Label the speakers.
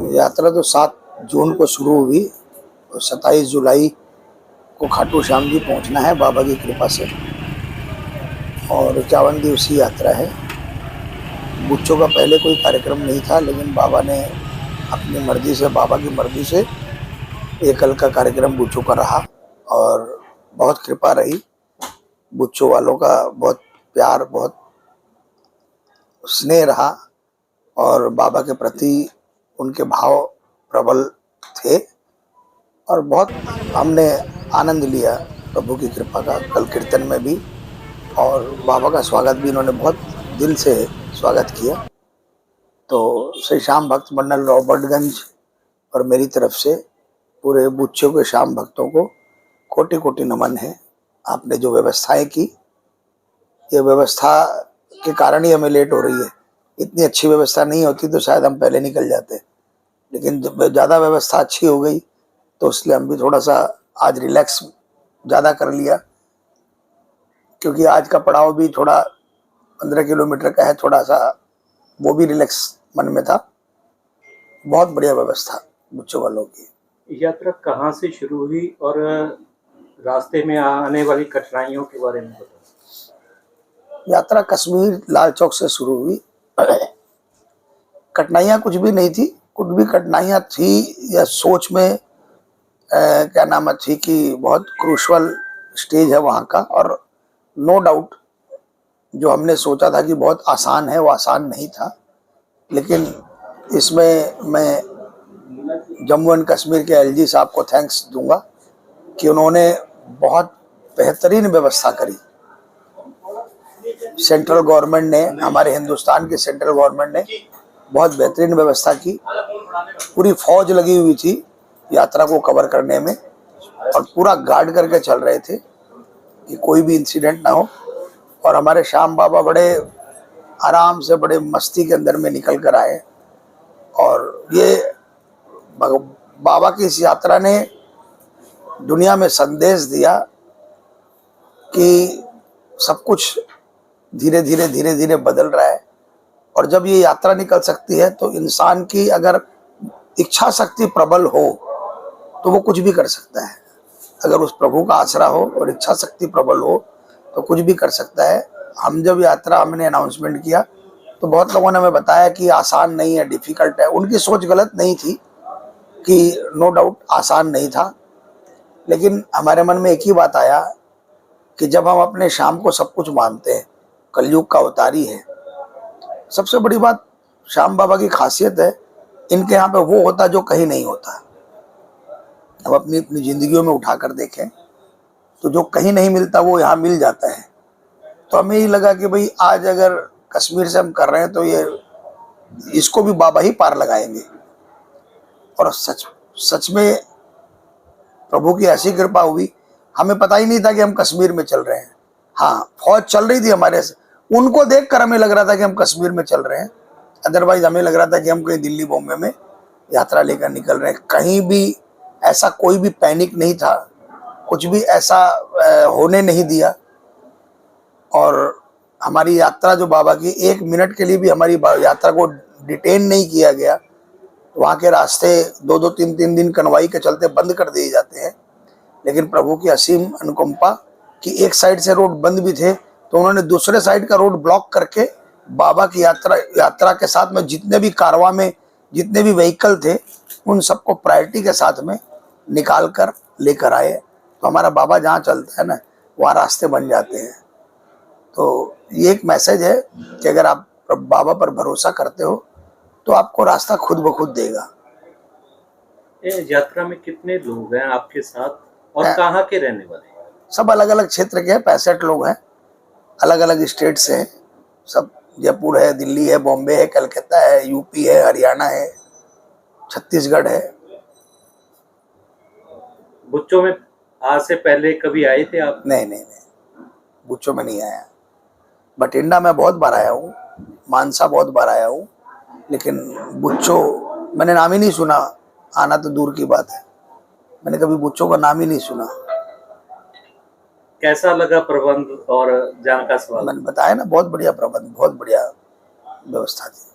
Speaker 1: यात्रा तो 7 जून को शुरू हुई और 27 जुलाई को खाटू श्याम जी पहुंचना है बाबा की कृपा से। और 51 दिवसीय यात्रा है। बुच्चों का पहले कोई कार्यक्रम नहीं था, लेकिन बाबा ने अपनी मर्जी से, बाबा की मर्जी से एक कल का कार्यक्रम बुच्चों का रहा और बहुत कृपा रही। बुच्चों वालों का बहुत प्यार, बहुत स्नेह रहा और बाबा के प्रति उनके भाव प्रबल थे और बहुत हमने आनंद लिया प्रभु की कृपा का। कल कीर्तन में भी और बाबा का स्वागत भी इन्होंने बहुत दिल से स्वागत किया। तो श्री श्याम भक्त मंडल रॉबर्टगंज और मेरी तरफ से पूरे बुच्चों के श्याम भक्तों को कोटि कोटि नमन है। आपने जो व्यवस्थाएं की, ये व्यवस्था के कारण ही हमें लेट हो रही है। इतनी अच्छी व्यवस्था नहीं होती तो शायद हम पहले निकल जाते, लेकिन जब ज़्यादा व्यवस्था अच्छी हो गई तो इसलिए हम भी थोड़ा सा आज रिलैक्स ज़्यादा कर लिया, क्योंकि आज का पड़ाव भी थोड़ा 15 किलोमीटर का है, थोड़ा सा वो भी रिलैक्स मन में था। बहुत बढ़िया व्यवस्था बुच्चों वालों की।
Speaker 2: यात्रा कहाँ से शुरू हुई और रास्ते में आने वाली कठिनाइयों के बारे में बताओ।
Speaker 1: यात्रा कश्मीर लाल चौक से शुरू हुई। कठिनाइयाँ कुछ भी नहीं थी। कुछ भी कठिनाइयाँ थी या सोच में क्या नाम थी कि बहुत क्रूशल स्टेज है वहाँ का, और नो डाउट जो हमने सोचा था कि बहुत आसान है वो आसान नहीं था। लेकिन इसमें मैं जम्मू एंड कश्मीर के एलजी साहब को थैंक्स दूंगा कि उन्होंने बहुत बेहतरीन व्यवस्था करी। सेंट्रल गवर्नमेंट ने, हमारे हिंदुस्तान के सेंट्रल गवर्नमेंट ने बहुत बेहतरीन व्यवस्था की। पूरी फौज लगी हुई थी यात्रा को कवर करने में और पूरा गार्ड करके चल रहे थे कि कोई भी इंसिडेंट ना हो। और हमारे श्याम बाबा बड़े आराम से, बड़े मस्ती के अंदर में निकल कर आए। और ये बाबा की इस यात्रा ने दुनिया में संदेश दिया कि सब कुछ धीरे धीरे बदल रहा है। और जब ये यात्रा निकल सकती है तो इंसान की अगर इच्छा शक्ति प्रबल हो तो वो कुछ भी कर सकता है। अगर उस प्रभु का आसरा हो और इच्छा शक्ति प्रबल हो तो कुछ भी कर सकता है। हम जब यात्रा हमने अनाउंसमेंट किया तो बहुत लोगों ने हमें बताया कि आसान नहीं है, डिफिकल्ट है। उनकी सोच गलत नहीं थी कि नो डाउट आसान नहीं था, लेकिन हमारे मन में एक ही बात आया कि जब हम अपने श्याम को सब कुछ मानते हैं, कलयुग का अवतारी है। सबसे बड़ी बात श्याम बाबा की खासियत है, इनके यहाँ पे वो होता जो कहीं नहीं होता। अब अपनी अपनी जिंदगियों में उठाकर देखें तो जो कहीं नहीं मिलता वो यहाँ मिल जाता है। तो हमें ही लगा कि भाई आज अगर कश्मीर से हम कर रहे हैं तो ये इसको भी बाबा ही पार लगाएंगे। और सच में प्रभु की ऐसी कृपा हुई, हमें पता ही नहीं था कि हम कश्मीर में चल रहे हैं। हाँ, फौज चल रही थी हमारे से, उनको देखकर हमें लग रहा था कि हम कश्मीर में चल रहे हैं। अदरवाइज हमें लग रहा था कि हम कहीं दिल्ली बॉम्बे में यात्रा लेकर निकल रहे हैं। कहीं भी ऐसा कोई भी पैनिक नहीं था, कुछ भी ऐसा होने नहीं दिया। और हमारी यात्रा जो बाबा की, 1 मिनट के लिए भी हमारी यात्रा को डिटेन नहीं किया गया। वहाँ के रास्ते 2-2, 3-3 दिन कनवाई के चलते बंद कर दिए जाते हैं, लेकिन प्रभु की असीम अनुकंपा कि एक साइड से रोड बंद भी थे तो उन्होंने दूसरे साइड का रोड ब्लॉक करके बाबा की यात्रा के साथ में जितने भी कारवां में जितने भी व्हीकल थे उन सबको प्रायोरिटी के साथ में निकाल कर लेकर आए। तो हमारा बाबा जहाँ चलता है ना, वहाँ रास्ते बन जाते हैं। तो ये एक मैसेज है कि अगर आप बाबा पर भरोसा करते हो तो आपको रास्ता खुद ब खुद देगा।
Speaker 2: यात्रा में कितने लोग हैं आपके साथ और कहाँ के रहने वाले हैं?
Speaker 1: सब अलग अलग क्षेत्र के हैं, 65 लोग हैं, अलग अलग स्टेट से हैं। सब जयपुर है, दिल्ली है, बॉम्बे है, कलकत्ता है, यूपी है, हरियाणा है, छत्तीसगढ़ है।
Speaker 2: बुच्चों में आज से पहले कभी आए थे आप?
Speaker 1: नहीं, बुच्चों में नहीं आया। बठिंडा में बहुत बार आया हूँ, मानसा बहुत बार आया हूँ, लेकिन बुच्चों मैंने नाम ही नहीं सुना। आना तो दूर की बात है, मैंने कभी बुच्चों का नाम ही नहीं सुना।
Speaker 2: कैसा लगा प्रबंध और जहाँ का सवाल?
Speaker 1: मैंने बताया ना, बहुत बढ़िया प्रबंध, बहुत बढ़िया व्यवस्था थी।